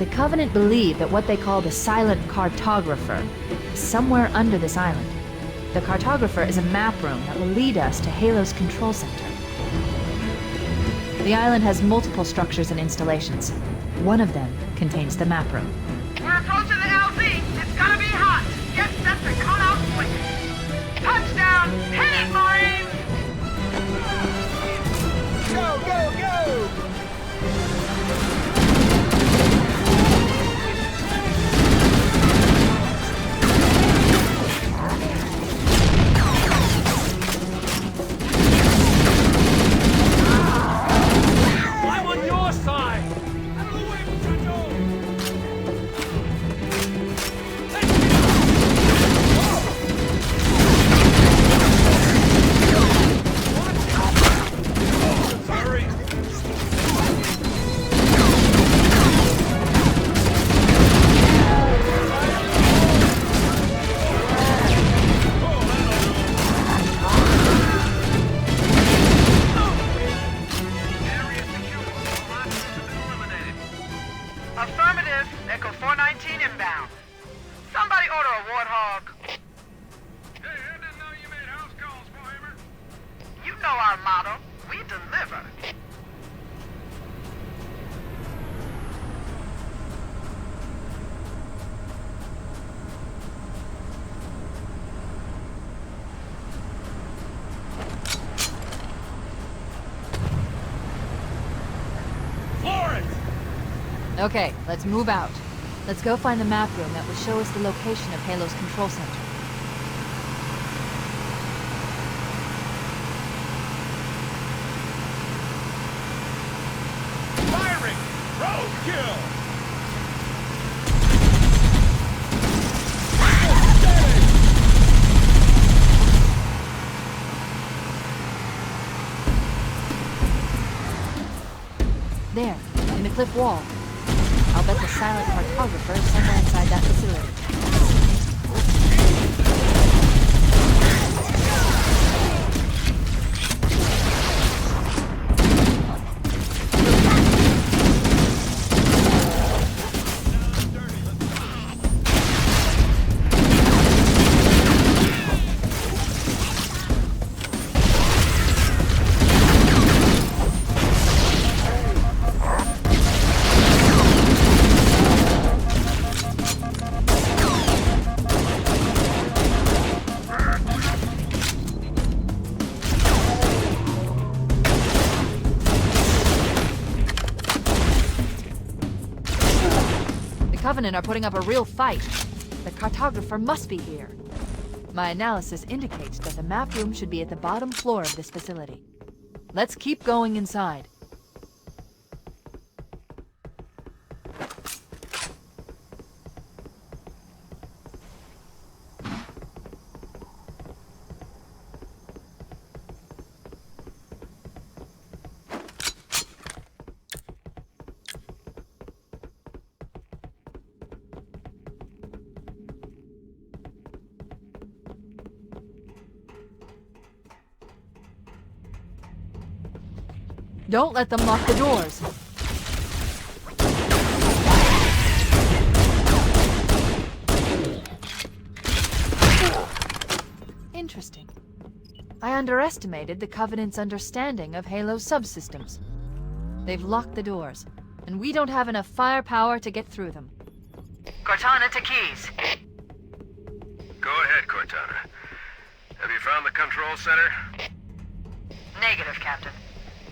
The Covenant believe that what they call the Silent Cartographer is somewhere under this island. The Cartographer is a map room that will lead us to Halo's control center. The island has multiple structures and installations. One of them contains the map room. We're approaching the LZ. It's gonna be hot. Get set to cut out quick. Touchdown! Hit it, Marines! Go, go, go! I'm on your side! Out of the way, Muchacho! Sorry! Area secure. All hostiles have been eliminated. Affirmative. Echo 419 inbound. Somebody order a warthog. Hey, I didn't know you made house calls, Warhammer. You know our motto. We deliver. Florence! Okay, let's move out. Let's go find the map room that will show us the location of Halo's control center. Firing! Roadkill! There, in the cliff wall. I'll bet the Silent Cartographer is somewhere inside that facility. The Covenant are putting up a real fight. The Cartographer must be here. My analysis indicates that the map room should be at the bottom floor of this facility. Let's keep going inside. Don't let them lock the doors. Interesting. I underestimated the Covenant's understanding of Halo's subsystems. They've locked the doors, and we don't have enough firepower to get through them. Cortana to Keys. Go ahead, Cortana. Have you found the control center? Negative, Captain.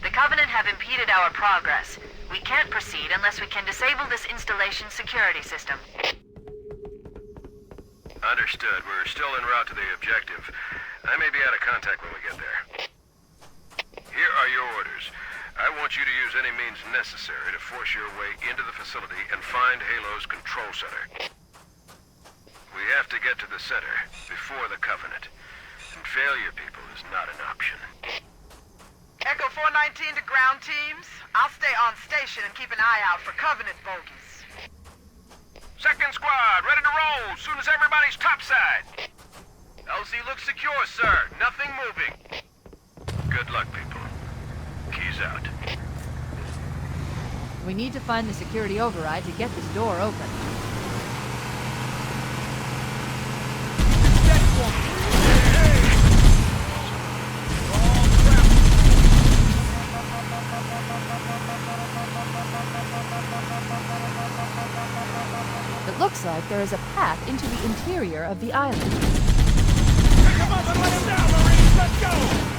The Covenant have impeded our progress. We can't proceed unless we can disable this installation's security system. Understood. We're still en route to the objective. I may be out of contact when we get there. Here are your orders. I want you to use any means necessary to force your way into the facility and find Halo's control center. We have to get to the center before the Covenant. And failure, people, is not an option. Echo 419 to ground teams. I'll stay on station and keep an eye out for Covenant bogies. Second squad, ready to roll as soon as everybody's topside. LZ looks secure, sir. Nothing moving. Good luck, people. Keys out. We need to find the security override to get this door open. It looks like there is a path into the interior of the island. Come up and let him down, Marines! Let's go!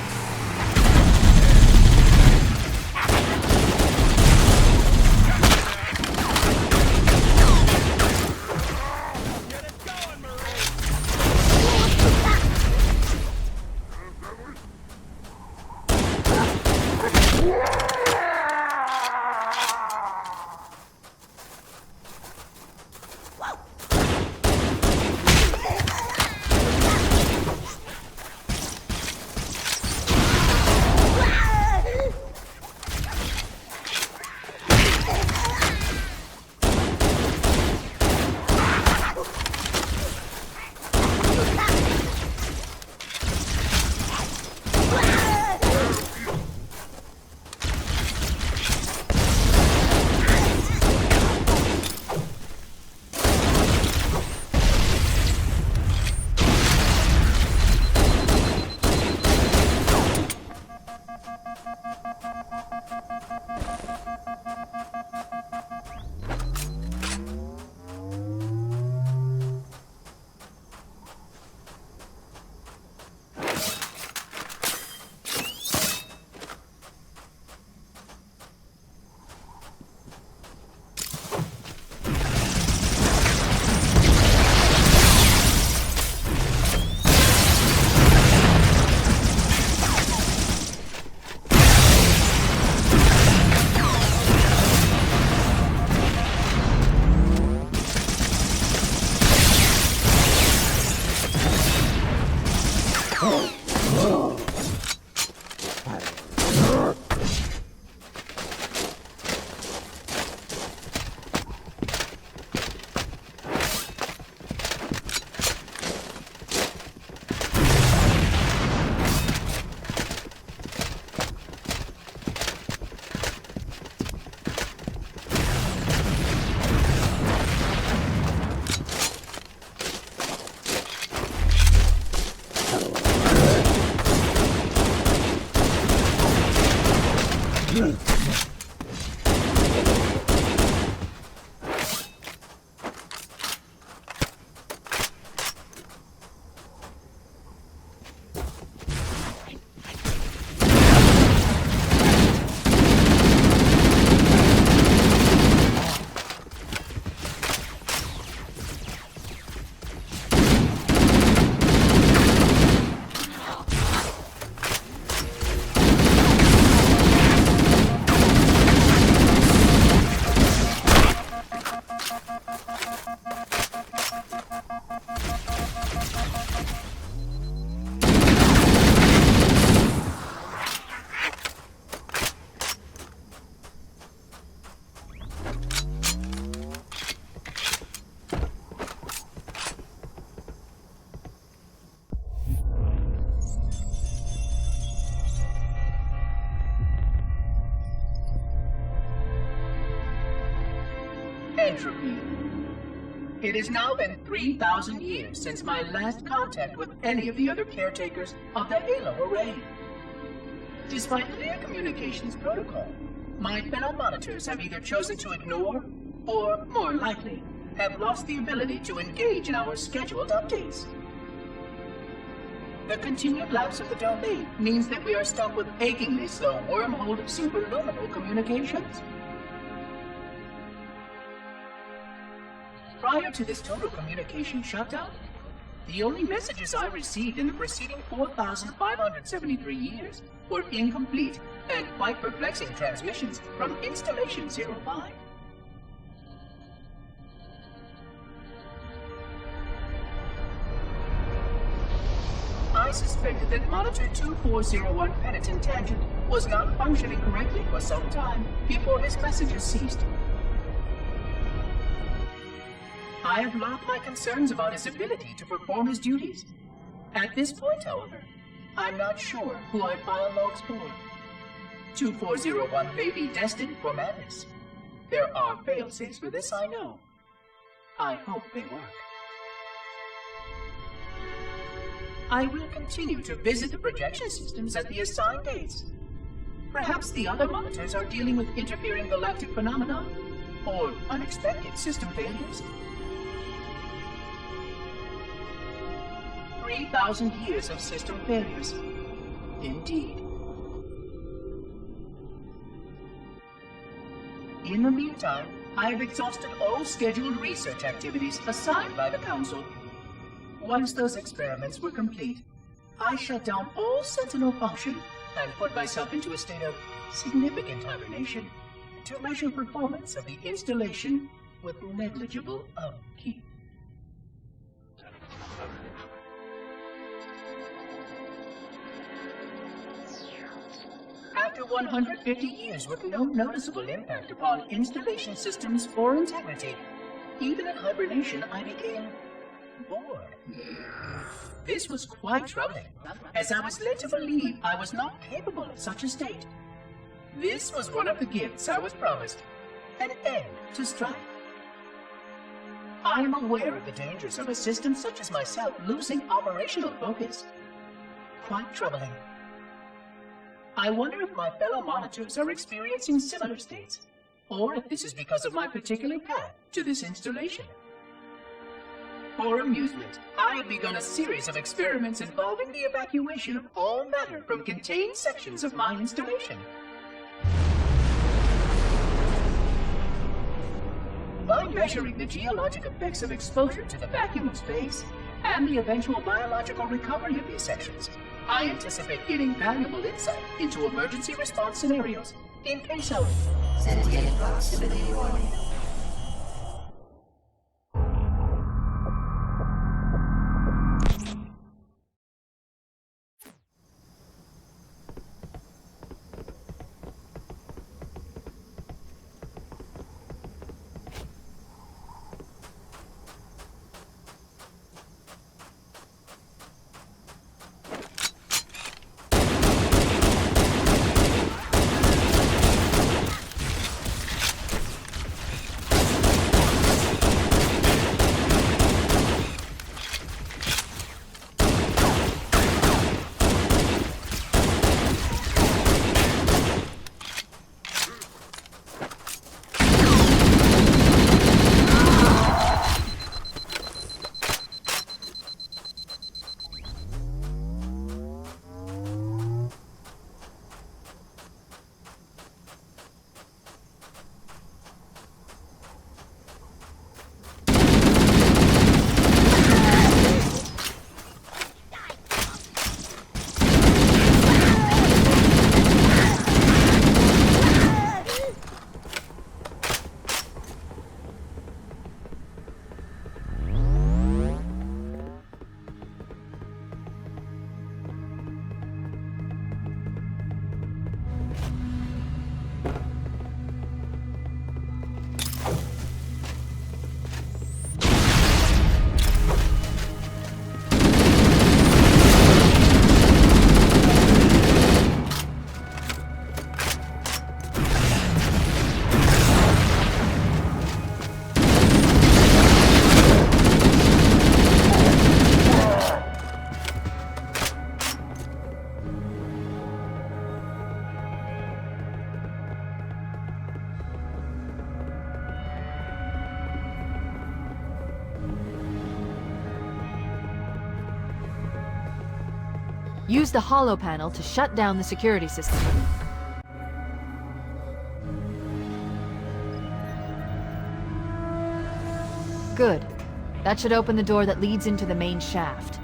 Entropy. It has now been 3,000 years since my last contact with any of the other caretakers of the Halo Array. Despite clear communications protocol, my fellow monitors have either chosen to ignore, or, more likely, have lost the ability to engage in our scheduled updates. The continued lapse of the domain means that we are stuck with achingly slow wormhole superluminal communications. Prior to this total communication shutdown, the only messages I received in the preceding 4,573 years were incomplete and quite perplexing transmissions from Installation 05. I suspected that Monitor 2401 Penitent Tangent was not functioning correctly for some time before his messages ceased. I have logged my concerns about his ability to perform his duties. At this point, however, I'm not sure who I file logs for. 2401 may be destined for madness. There are fail-safes for this, I know. I hope they work. I will continue to visit the projection systems at the assigned dates. Perhaps the other monitors are dealing with interfering galactic phenomena or unexpected system failures. 3,000 years of system failures. Indeed. In the meantime, I have exhausted all scheduled research activities assigned by the Council. Once those experiments were complete, I shut down all Sentinel function and put myself into a state of significant hibernation to measure performance of the installation with negligible upkeep. After 150 years with no noticeable impact upon installation systems or integrity, even in hibernation I became bored. This was quite troubling, as I was led to believe I was not capable of such a state. This was one of the gifts I was promised, an end to strife. I am aware of the dangers of a system such as myself losing operational focus. Quite troubling. I wonder if my fellow monitors are experiencing similar states, or if this is because of my particular path to this installation. For amusement, I have begun a series of experiments involving the evacuation of all matter from contained sections of my installation. By measuring the geologic effects of exposure to the vacuum of space and the eventual biological recovery of these sections, I anticipate getting valuable insight into emergency response scenarios in case of sentient proximity warning. Use the holo panel to shut down the security system. Good. That should open the door that leads into the main shaft.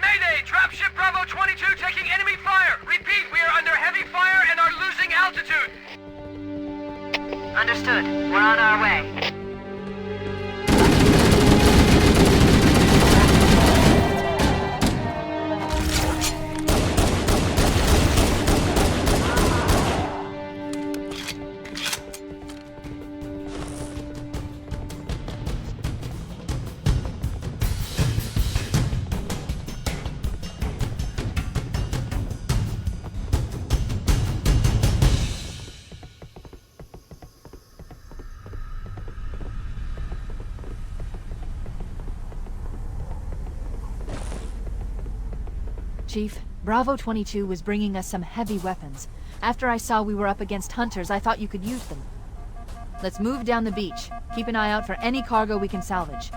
Mayday! Dropship Bravo 22 taking enemy fire! Repeat, we are under heavy fire and are losing altitude! Understood. We're on our way. Chief, Bravo 22 was bringing us some heavy weapons. After I saw we were up against hunters, I thought you could use them. Let's move down the beach. Keep an eye out for any cargo we can salvage.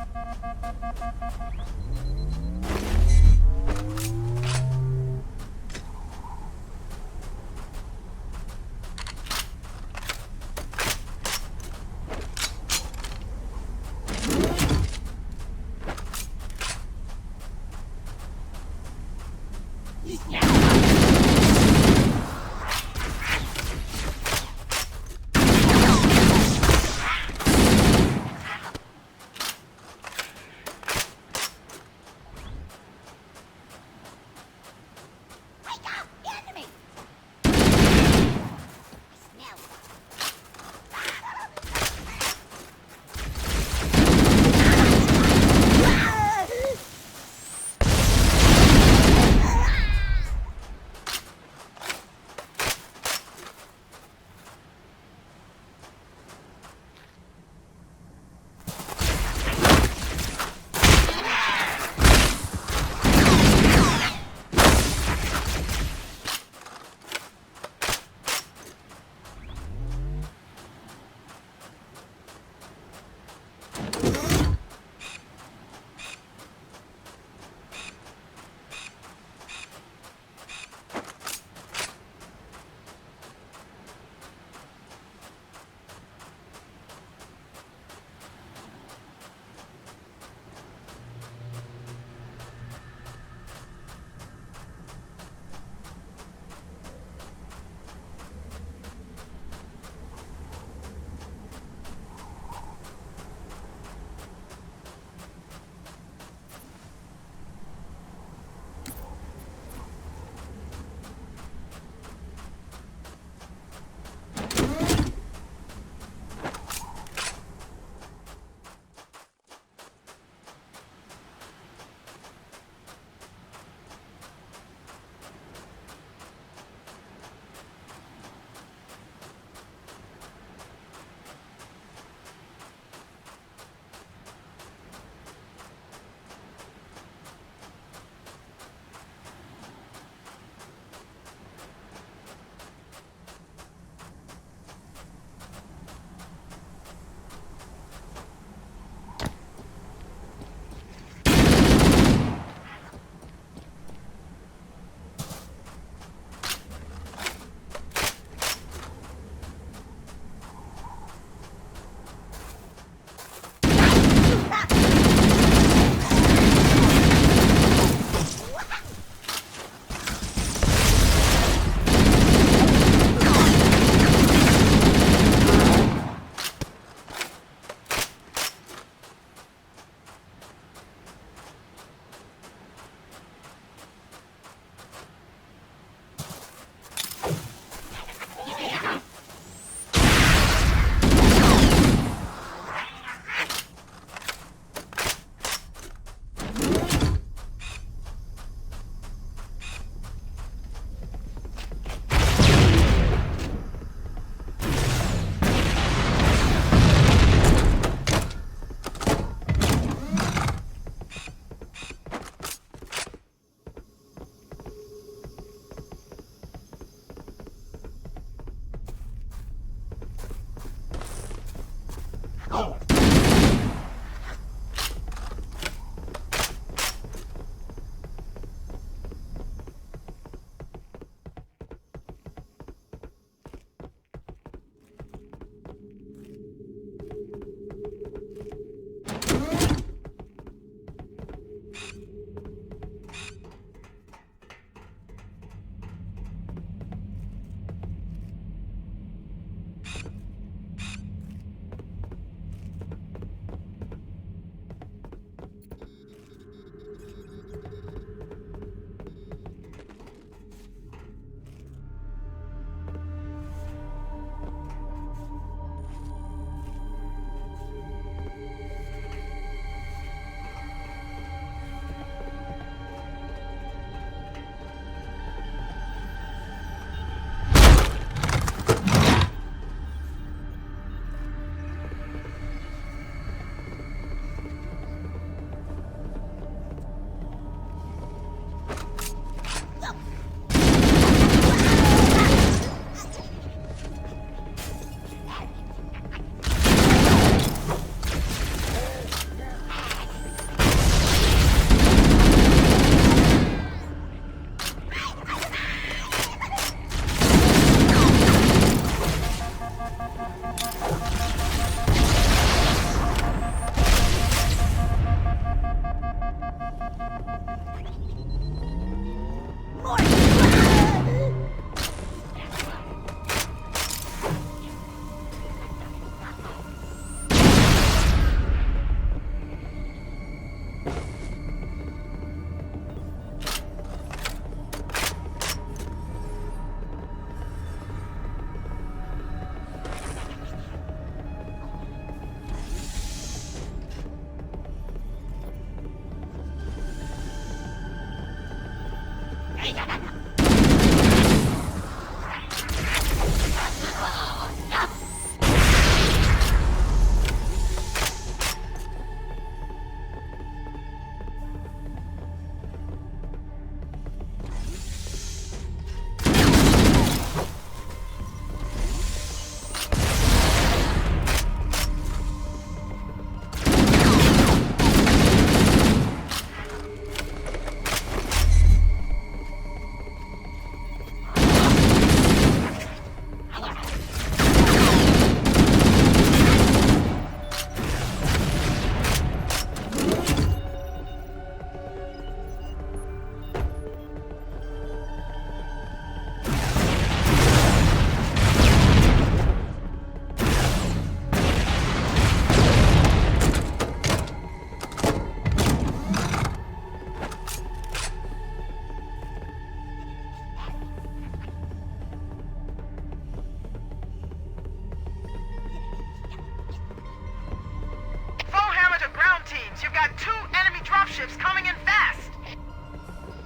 You've got 2 enemy dropships coming in fast!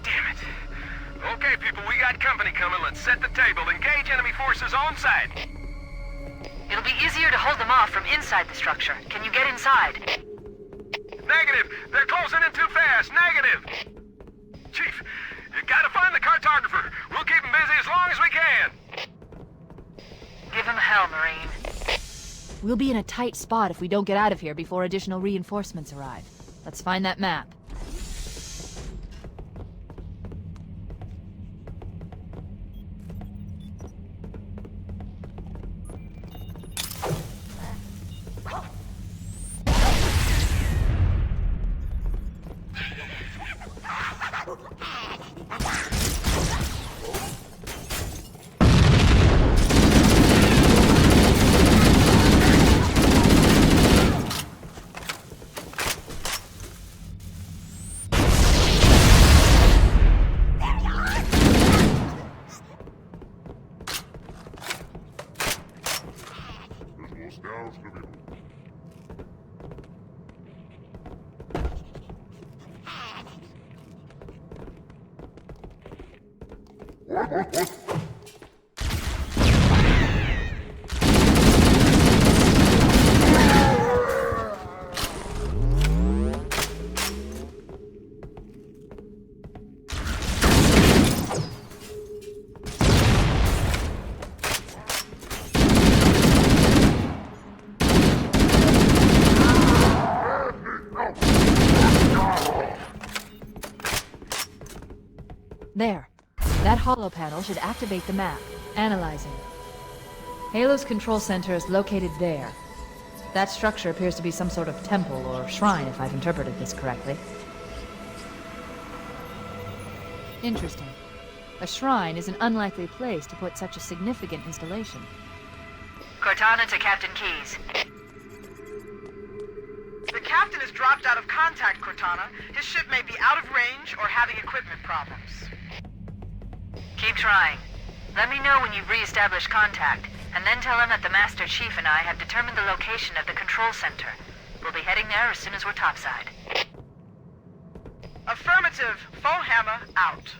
Damn it. Okay, people, we got company coming. Let's set the table. Engage enemy forces on site. It'll be easier to hold them off from inside the structure. Can you get inside? Negative. They're closing in too fast. Negative. Chief, you gotta find the cartographer. We'll keep him busy as long as we can. Give him hell, Marine. We'll be in a tight spot if we don't get out of here before additional reinforcements arrive. Let's find that map. There. That holo panel should activate the map. Analyzing. Halo's control center is located there. That structure appears to be some sort of temple or shrine, if I've interpreted this correctly. Interesting. A shrine is an unlikely place to put such a significant installation. Cortana to Captain Keyes. The captain has dropped out of contact, Cortana. His ship may be out of range or having equipment problems. Keep trying. Let me know when you've re-established contact, and then tell him that the Master Chief and I have determined the location of the control center. We'll be heading there as soon as we're topside. Affirmative. Full hammer out.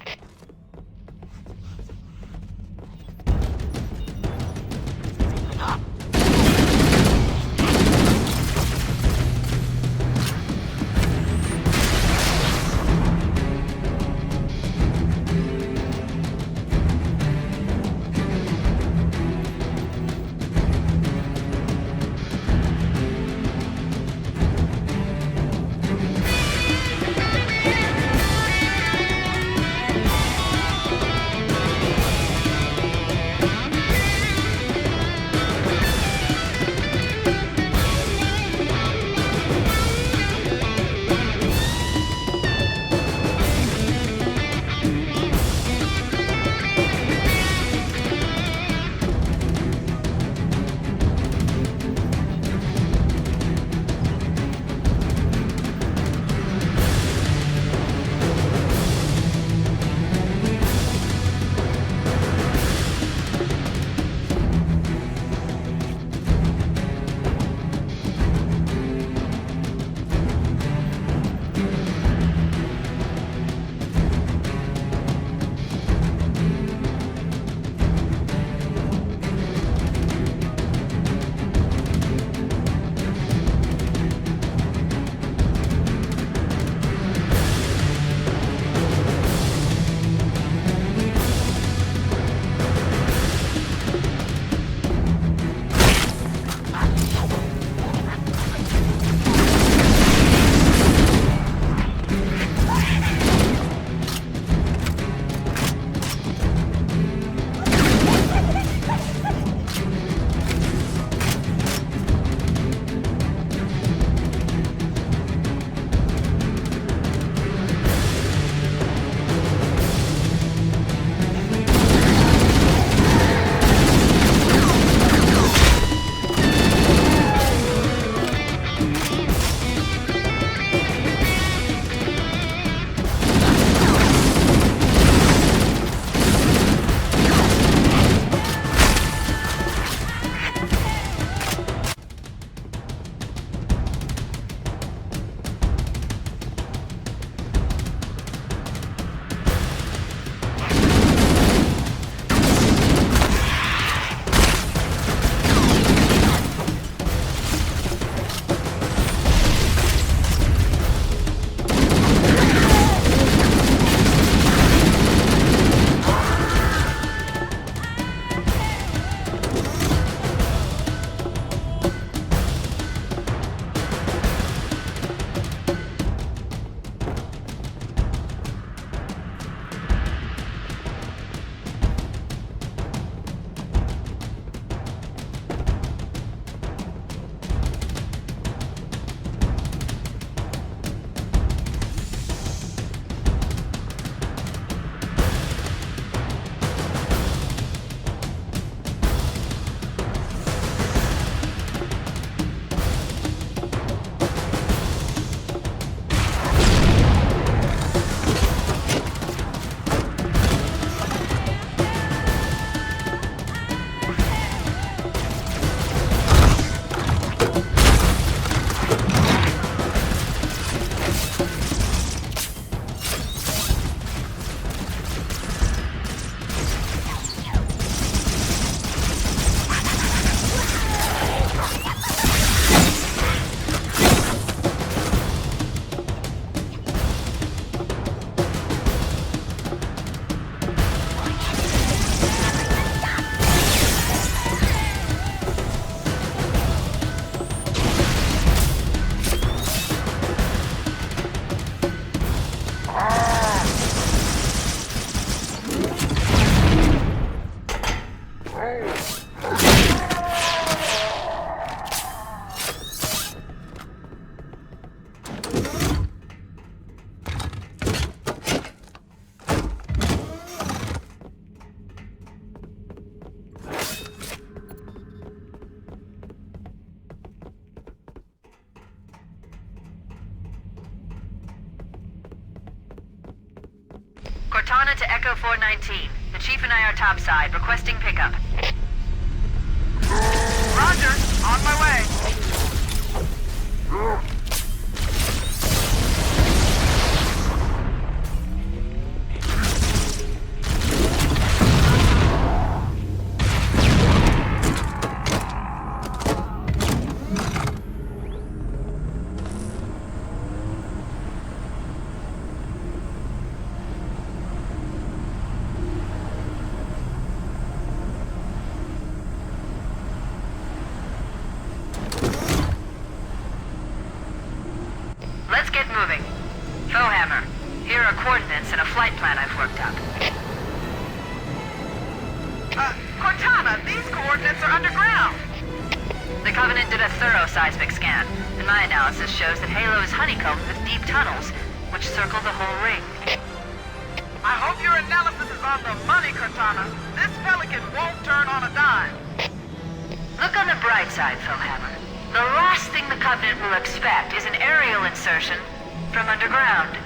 Cortana to Echo 419. The Chief and I are topside, requesting pickup. Roger. On my way. Let's get moving. Foehammer, here are coordinates and a flight plan I've worked up. Cortana, these coordinates are underground. The Covenant did a thorough seismic scan, and my analysis shows that Halo is honeycombed with deep tunnels, which circle the whole ring. I hope your analysis is on the money, Cortana. This Pelican won't turn on a dime. Look on the bright side, Foehammer. The last thing the Covenant will expect is an aerial insertion from underground.